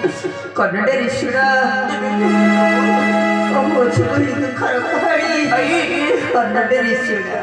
कन्नड़ ऋषिरा मुझको ही दुखर पहाड़ी कन्नड़ ऋषिरा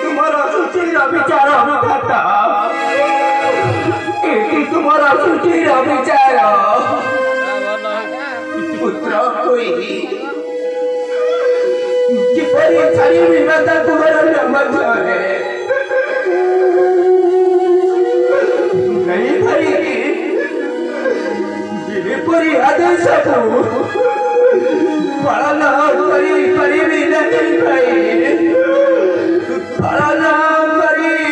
तुम्हारा सुशील विचार विधाता तुम्हारा सुशील विचार पुत्र कोई किपरि छाड़ी विवाद तुम्हारा नमस्कार नहीं भाई जिपरि आदेश को पालना परिवी नहीं भाई पालना परिवी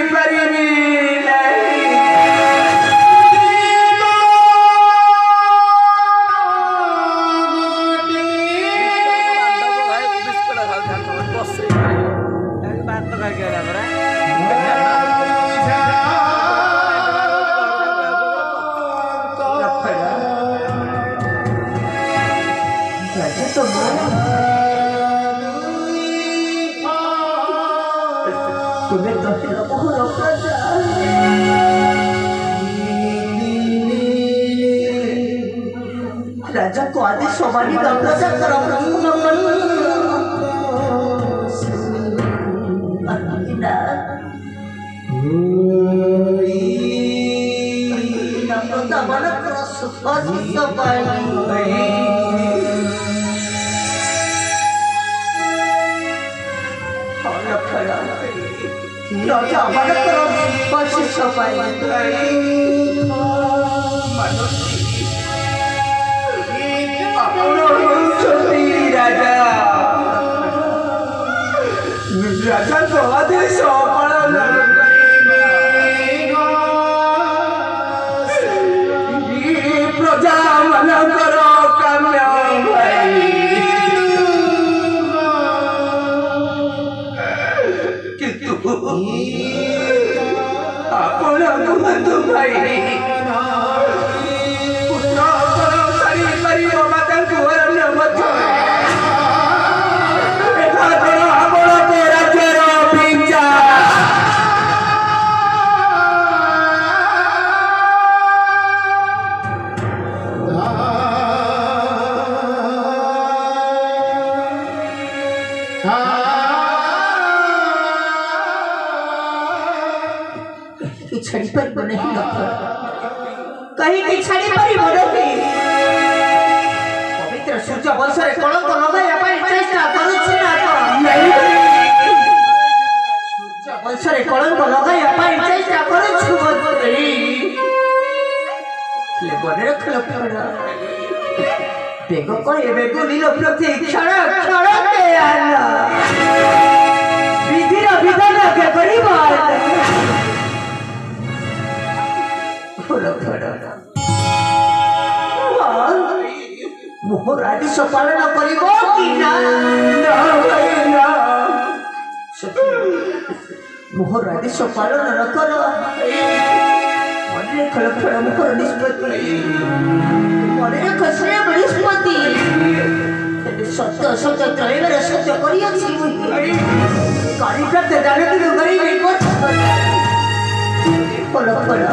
राजा को आदि सोमानी प्रजा राजा को आदेश प्रजा मन करो काम्य भाई किंतु आपण कुहतु भाई पुत्र सारी पारि माता कुहर नमत छड़ी पर नहीं कहीं की छड़ी पर नहीं पवित्र सूर्य वंश रे कलंक लगाया पाई चेष्टा करूछि ना तो सूर्य वंश रे कलंक लगाया पाई चेष्टा करूछु बदरी ले बने रखलो पड़ा देखो कोई बेगो लीलो प्रति क्षण क्षण के आना विधि रा विधान के परिवार मोहर आदेश पालन करिबो कि ना मोहर आदेश पालन न कर मने खल मोहर निष्पत्ति मने खसरे निष्पत्ति सत्य सत्य त्रैवर सत्य करिया छी कार्यक्रम ते जाने कि गरीब को फल